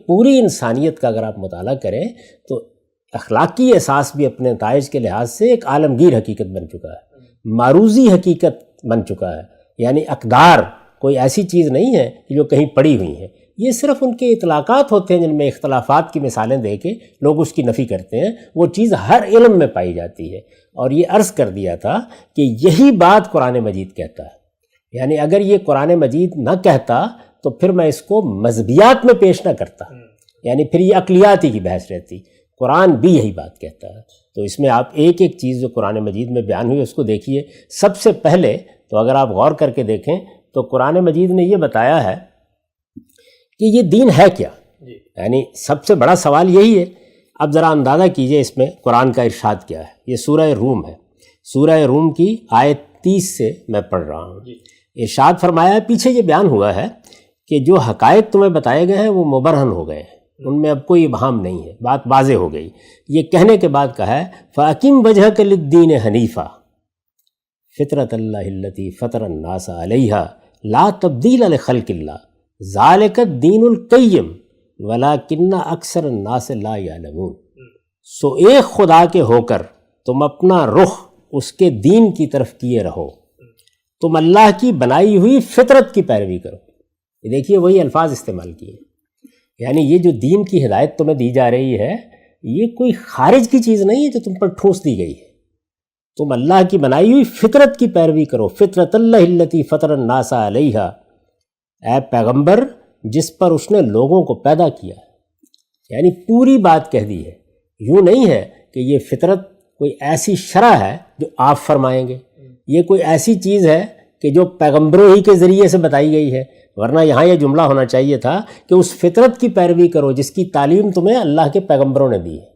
پوری انسانیت کا اگر آپ مطالعہ کریں تو اخلاقی احساس بھی اپنے نتائج کے لحاظ سے ایک عالمگیر حقیقت بن چکا ہے، معروضی حقیقت بن چکا ہے، یعنی اقدار کوئی ایسی چیز نہیں ہے کہ جو کہیں پڑی ہوئی ہیں، یہ صرف ان کے اطلاقات ہوتے ہیں جن میں اختلافات کی مثالیں دے کے لوگ اس کی نفی کرتے ہیں، وہ چیز ہر علم میں پائی جاتی ہے۔ اور یہ عرض کر دیا تھا کہ یہی بات قرآن مجید کہتا ہے، یعنی اگر یہ قرآن مجید نہ کہتا تو پھر میں اس کو مذہبیات میں پیش نہ کرتا، یعنی پھر یہ عقلیاتی کی بحث رہتی۔ قرآن بھی یہی بات کہتا ہے، تو اس میں آپ ایک ایک چیز جو قرآن مجید میں بیان ہوئی اس کو دیکھیے۔ سب سے پہلے تو اگر آپ غور کر کے دیکھیں تو قرآن مجید نے یہ بتایا ہے کہ یہ دین ہے کیا، یعنی سب سے بڑا سوال یہی ہے۔ اب ذرا اندازہ کیجئے اس میں قرآن کا ارشاد کیا ہے۔ یہ سورہ روم ہے، سورہ روم کی آیت 30 سے میں پڑھ رہا ہوں۔ ارشاد فرمایا ہے، پیچھے یہ بیان ہوا ہے کہ جو حقائق تمہیں بتائے گئے ہیں وہ مبرہن ہو گئے ہیں، ان میں اب کوئی ابہام نہیں ہے، بات واضح ہو گئی۔ یہ کہنے کے بعد کہا ہے فَأَقِمْ وَجْهَكَ لِلدِّينِ حَنِيفًا فِطْرَةَ اللَّهِ الَّتِي فَطَرَ النَّاسَ عَلَيْهَا لَا تَبْدِيلَ لِخَلْقِ اللَّهِ ذَلِكَ الدِّينُ الْقَيِّمُ وَلَكِنَّ أَكْثَرَ النَّاسِ لَا يَعْلَمُونَ۔ سو ایک خدا کے ہو کر تم اپنا رخ اس کے دین کی طرف کیے رہو، تم اللہ کی بنائی ہوئی فطرت کی پیروی کرو۔ یہ دیکھیے وہی الفاظ استعمال کیے، یعنی یہ جو دین کی ہدایت تمہیں دی جا رہی ہے یہ کوئی خارج کی چیز نہیں ہے جو تم پر ٹھوس دی گئی ہے، تم اللہ کی بنائی ہوئی فطرت کی پیروی کرو۔ فطرت اللہ التی فطر الناس علیہا، اے پیغمبر جس پر اس نے لوگوں کو پیدا کیا، یعنی پوری بات کہہ دی ہے۔ یوں نہیں ہے کہ یہ فطرت کوئی ایسی شرع ہے جو آپ فرمائیں گے، یہ کوئی ایسی چیز ہے کہ جو پیغمبروں ہی کے ذریعے سے بتائی گئی ہے، ورنہ یہاں یہ جملہ ہونا چاہیے تھا کہ اس فطرت کی پیروی کرو جس کی تعلیم تمہیں اللہ کے پیغمبروں نے دی ہے۔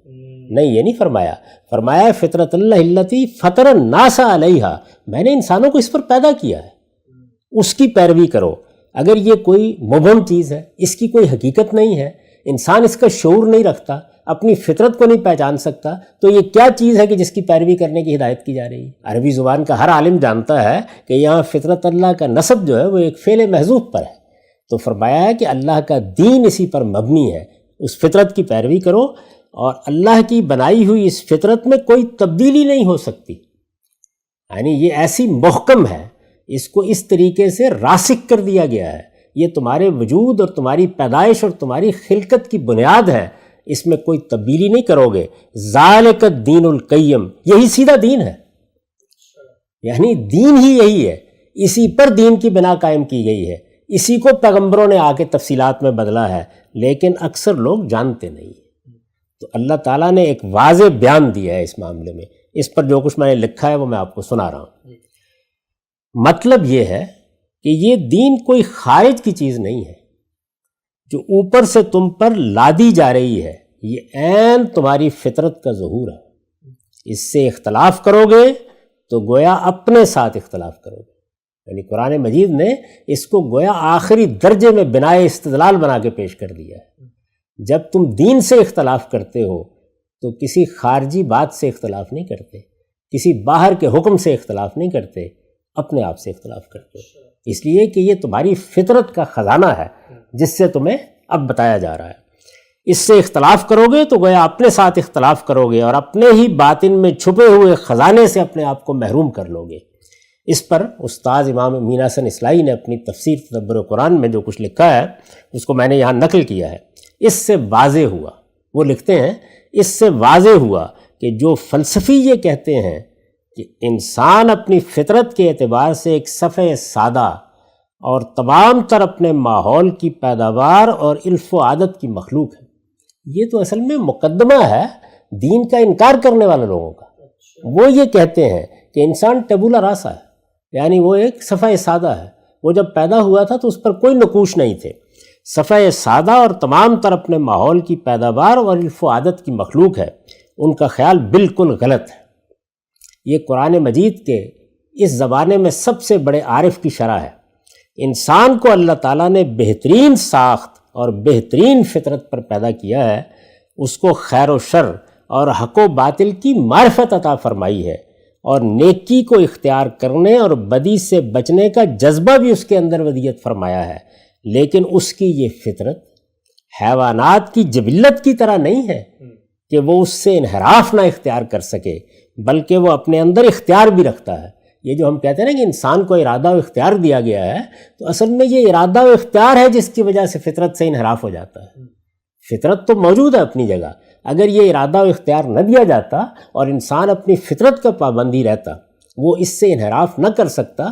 نہیں، یہ نہیں فرمایا، فرمایا فطرت اللہ التی فطر الناس علیہا، میں نے انسانوں کو اس پر پیدا کیا ہے، اس کی پیروی کرو۔ اگر یہ کوئی مبہم چیز ہے، اس کی کوئی حقیقت نہیں ہے، انسان اس کا شعور نہیں رکھتا، اپنی فطرت کو نہیں پہچان سکتا، تو یہ کیا چیز ہے کہ جس کی پیروی کرنے کی ہدایت کی جا رہی ہے؟ عربی زبان کا ہر عالم جانتا ہے کہ یہاں فطرت اللہ کا نسب جو ہے وہ ایک فعل محذوف پر ہے، تو فرمایا ہے کہ اللہ کا دین اسی پر مبنی ہے، اس فطرت کی پیروی کرو، اور اللہ کی بنائی ہوئی اس فطرت میں کوئی تبدیلی نہیں ہو سکتی، یعنی یہ ایسی محکم ہے، اس کو اس طریقے سے راسخ کر دیا گیا ہے، یہ تمہارے وجود اور تمہاری پیدائش اور تمہاری خلقت کی بنیاد ہے، اس میں کوئی تبدیلی نہیں کرو گے۔ ذالک الدین القیم، یہی سیدھا دین ہے، یعنی دین ہی یہی ہے، اسی پر دین کی بنا قائم کی گئی ہے، اسی کو پیغمبروں نے آ کے تفصیلات میں بدلا ہے، لیکن اکثر لوگ جانتے نہیں۔ تو اللہ تعالیٰ نے ایک واضح بیان دیا ہے اس معاملے میں، اس پر جو کچھ میں نے لکھا ہے وہ میں آپ کو سنا رہا ہوں۔ مطلب یہ ہے کہ یہ دین کوئی خارج کی چیز نہیں ہے جو اوپر سے تم پر لادی جا رہی ہے، یہ عین تمہاری فطرت کا ظہور ہے۔ اس سے اختلاف کرو گے تو گویا اپنے ساتھ اختلاف کرو گے، یعنی قرآن مجید نے اس کو گویا آخری درجے میں بنائے استدلال بنا کے پیش کر دیا ہے۔ جب تم دین سے اختلاف کرتے ہو تو کسی خارجی بات سے اختلاف نہیں کرتے، کسی باہر کے حکم سے اختلاف نہیں کرتے، اپنے آپ سے اختلاف کرتے ہو، اس لیے کہ یہ تمہاری فطرت کا خزانہ ہے جس سے تمہیں اب بتایا جا رہا ہے۔ اس سے اختلاف کرو گے تو گویا اپنے ساتھ اختلاف کرو گے اور اپنے ہی باطن میں چھپے ہوئے خزانے سے اپنے آپ کو محروم کر لو گے۔ اس پر استاذ امام امین حسن اصلاحی نے اپنی تفسیر تدبر قرآن میں جو کچھ لکھا ہے اس کو میں نے یہاں نقل کیا ہے۔ اس سے واضح ہوا، وہ لکھتے ہیں، اس سے واضح ہوا کہ جو فلسفی یہ کہتے ہیں کہ انسان اپنی فطرت کے اعتبار سے ایک صفحہ سادہ اور تمام تر اپنے ماحول کی پیداوار اور علف و عادت کی مخلوق ہے، یہ تو اصل میں مقدمہ ہے دین کا انکار کرنے والے لوگوں کا۔ وہ یہ کہتے ہیں کہ انسان ٹیبولا راسا ہے، یعنی وہ ایک صفحہ سادہ ہے، وہ جب پیدا ہوا تھا تو اس پر کوئی نقوش نہیں تھے، صفحہ سادہ اور تمام تر اپنے ماحول کی پیداوار اور علف و عادت کی مخلوق ہے۔ ان کا خیال بالکل غلط ہے۔ یہ قرآن مجید کے اس زمانے میں سب سے بڑے عارف کی شرح ہے۔ انسان کو اللہ تعالیٰ نے بہترین ساخت اور بہترین فطرت پر پیدا کیا ہے، اس کو خیر و شر اور حق و باطل کی معرفت عطا فرمائی ہے، اور نیکی کو اختیار کرنے اور بدی سے بچنے کا جذبہ بھی اس کے اندر ودیت فرمایا ہے، لیکن اس کی یہ فطرت حیوانات کی جبلت کی طرح نہیں ہے کہ وہ اس سے انحراف نہ اختیار کر سکے، بلکہ وہ اپنے اندر اختیار بھی رکھتا ہے۔ یہ جو ہم کہتے ہیں نا کہ انسان کو ارادہ و اختیار دیا گیا ہے، تو اصل میں یہ ارادہ و اختیار ہے جس کی وجہ سے فطرت سے انحراف ہو جاتا ہے۔ فطرت تو موجود ہے اپنی جگہ، اگر یہ ارادہ و اختیار نہ دیا جاتا اور انسان اپنی فطرت کا پابندی رہتا، وہ اس سے انحراف نہ کر سکتا،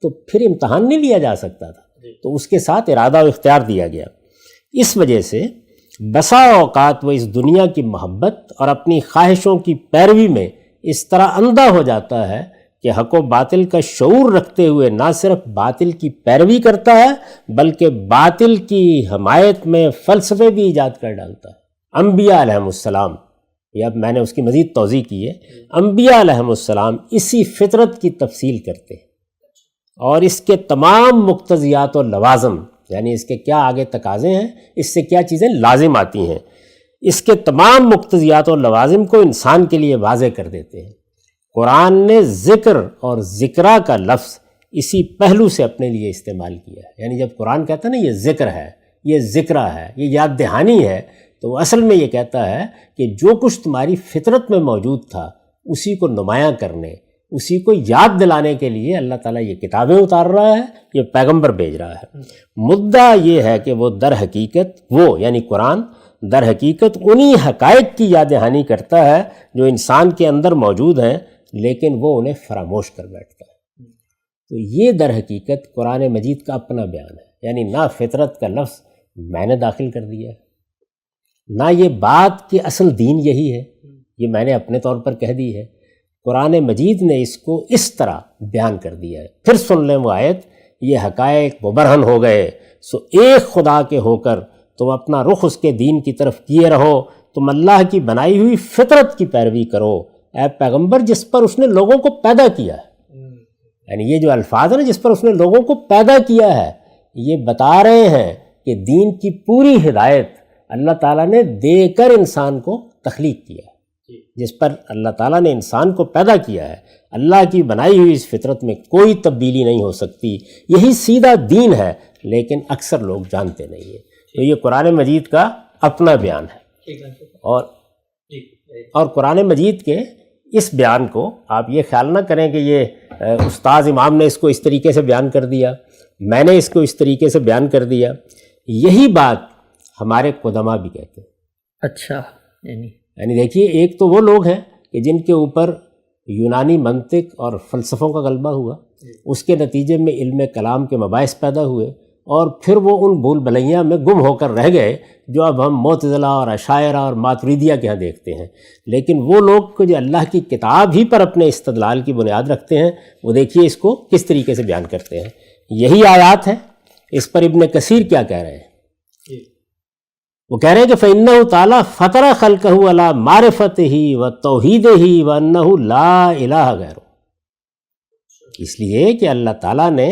تو پھر امتحان نہیں لیا جا سکتا تھا۔ تو اس کے ساتھ ارادہ و اختیار دیا گیا۔ اس وجہ سے بسا اوقات وہ اس دنیا کی محبت اور اپنی خواہشوں کی پیروی میں اس طرح اندھا ہو جاتا ہے کہ حق و باطل کا شعور رکھتے ہوئے نہ صرف باطل کی پیروی کرتا ہے، بلکہ باطل کی حمایت میں فلسفے بھی ایجاد کر ڈالتا ہے۔ انبیاء علیہم السلام، یہ اب میں نے اس کی مزید توضیح کی ہے، انبیاء علیہم السلام اسی فطرت کی تفصیل کرتے ہیں، اور اس کے تمام مقتضیات و لوازم، یعنی اس کے کیا آگے تقاضے ہیں، اس سے کیا چیزیں لازم آتی ہیں، اس کے تمام مقتضیات و لوازم کو انسان کے لیے واضح کر دیتے ہیں۔ قرآن نے ذکر اور ذکرہ کا لفظ اسی پہلو سے اپنے لیے استعمال کیا ہے، یعنی جب قرآن کہتا ہے نا یہ ذکر ہے، یہ ذکرہ ہے، یہ یاد دہانی ہے، تو وہ اصل میں یہ کہتا ہے کہ جو کچھ تمہاری فطرت میں موجود تھا اسی کو نمایاں کرنے، اسی کو یاد دلانے کے لیے اللہ تعالیٰ یہ کتابیں اتار رہا ہے، یہ پیغمبر بھیج رہا ہے۔ مدعا یہ ہے کہ وہ در حقیقت، وہ یعنی قرآن در حقیقت انہی حقائق کی یاد دہانی کرتا ہے جو انسان کے اندر موجود ہیں، لیکن وہ انہیں فراموش کر بیٹھتا ہے۔ تو یہ در حقیقت قرآن مجید کا اپنا بیان ہے، یعنی نہ فطرت کا لفظ میں نے داخل کر دیا ہے، نہ یہ بات کہ اصل دین یہی ہے، یہ میں نے اپنے طور پر کہہ دی ہے۔ قرآن مجید نے اس کو اس طرح بیان کر دیا ہے۔ پھر سن لیں وہ آیت، یہ حقائق مبرہن ہو گئے، سو ایک خدا کے ہو کر تم اپنا رخ اس کے دین کی طرف کیے رہو، تم اللہ کی بنائی ہوئی فطرت کی پیروی کرو، اے پیغمبر جس پر اس نے لوگوں کو پیدا کیا ہے۔ یعنی یہ جو الفاظ ہیں نا، جس پر اس نے لوگوں کو پیدا کیا ہے، یہ بتا رہے ہیں کہ دین کی پوری ہدایت اللہ تعالیٰ نے دے کر انسان کو تخلیق کیا ہے، جس پر اللہ تعالیٰ نے انسان کو پیدا کیا ہے۔ اللہ کی بنائی ہوئی اس فطرت میں کوئی تبدیلی نہیں ہو سکتی، یہی سیدھا دین ہے، لیکن اکثر لوگ جانتے نہیں ہیں۔ تو یہ قرآن مجید کا اپنا بیان ہے، اور قرآن مجید کے اس بیان کو آپ یہ خیال نہ کریں کہ یہ استاذ امام نے اس کو اس طریقے سے بیان کر دیا، میں نے اس کو اس طریقے سے بیان کر دیا، یہی بات ہمارے قدماء بھی کہتے ہیں۔ اچھا، یعنی دیکھیے، ایک تو وہ لوگ ہیں کہ جن کے اوپر یونانی منطق اور فلسفوں کا غلبہ ہوا، اس کے نتیجے میں علم کلام کے مباحث پیدا ہوئے، اور پھر وہ ان بھول بھلیاں میں گم ہو کر رہ گئے جو اب ہم معتزلہ اور اشاعرہ اور ماتریدیہ کے ہاں دیکھتے ہیں۔ لیکن وہ لوگ جو اللہ کی کتاب ہی پر اپنے استدلال کی بنیاد رکھتے ہیں، وہ دیکھیے اس کو کس طریقے سے بیان کرتے ہیں۔ یہی آیات ہے، اس پر ابن کثیر کیا کہہ رہے ہیں؟ وہ کہہ رہے ہیں کہ فَإِنَّهُ تَعَالَى فَطَرَ خَلْقَهُ عَلَى مَعْرِفَتِهِ وَتَوْحِيدِهِ وَأَنَّهُ لَا إِلَٰهَ غَيْرُهُ، اس لیے کہ اللہ تعالیٰ نے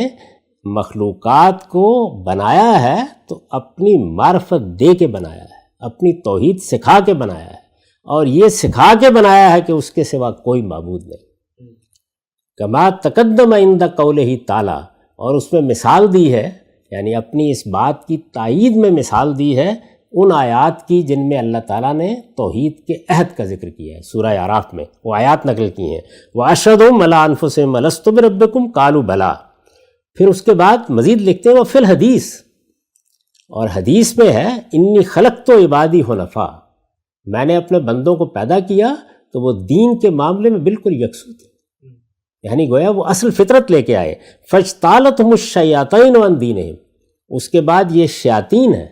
مخلوقات کو بنایا ہے تو اپنی معرفت دے کے بنایا ہے، اپنی توحید سکھا کے بنایا ہے، اور یہ سکھا کے بنایا ہے کہ اس کے سوا کوئی معبود نہیں۔ کما تقدم عند قولہ تعالیٰ، اور اس میں مثال دی ہے، یعنی اپنی اس بات کی تائید میں مثال دی ہے ان آیات کی جن میں اللہ تعالیٰ نے توحید کے عہد کا ذکر کیا ہے۔ سورہ اعراف میں وہ آیات نقل کی ہیں، وَأَشْهَدُهُمْ عَلَىٰ أَنفُسِهِمْ أَلَسْتُ بِرَبِّكُمْ قَالُوا بَلَىٰ۔ پھر اس کے بعد مزید لکھتے ہیں وَفِي الْحَدِيثِ، اور حدیث میں ہے انی خلقت عبادی حنفاء، میں نے اپنے بندوں کو پیدا کیا تو وہ دین کے معاملے میں بالکل یکسو تھے، یعنی گویا وہ اصل فطرت لے کے آئے۔ فَاجْتَالَتْهُمُ الشَّيَاطِينُ عَنْ دِينِهِمْ، اس کے بعد یہ شیاطین ہے،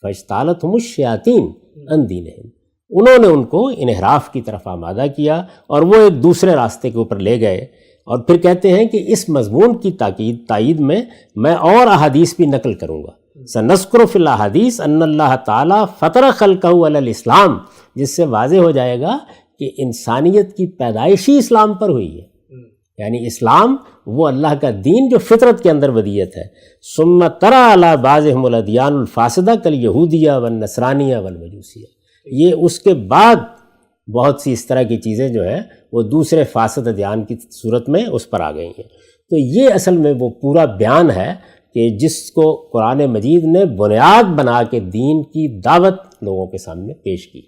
فَاجْتَالَتْهُمُ الشَّيَاطِينُ عَنْ دِينِهِمْ، انہوں نے ان کو انحراف کی طرف آمادہ کیا اور وہ ایک دوسرے راستے کے اوپر لے گئے۔ اور پھر کہتے ہیں کہ اس مضمون کی تائید میں اور احادیث بھی نقل کروں گا۔ سنذکر فی الاحادیث ان اللہ تعالیٰ فطر خلقہ علی الاسلام، جس سے واضح ہو جائے گا کہ انسانیت کی پیدائشی اسلام پر ہوئی ہے، یعنی اسلام وہ اللہ کا دین جو فطرت کے اندر ودیت ہے۔ ثم تری علی بعضهم الادیان الفاسدہ کالیہودیہ والنصرانیہ والمجوسیہ، یہ اس کے بعد بہت سی اس طرح کی چیزیں جو ہیں وہ دوسرے فاسد ادیان کی صورت میں اس پر آ گئی ہیں۔ تو یہ اصل میں وہ پورا بیان ہے کہ جس کو قرآن مجید نے بنیاد بنا کے دین کی دعوت لوگوں کے سامنے پیش کی.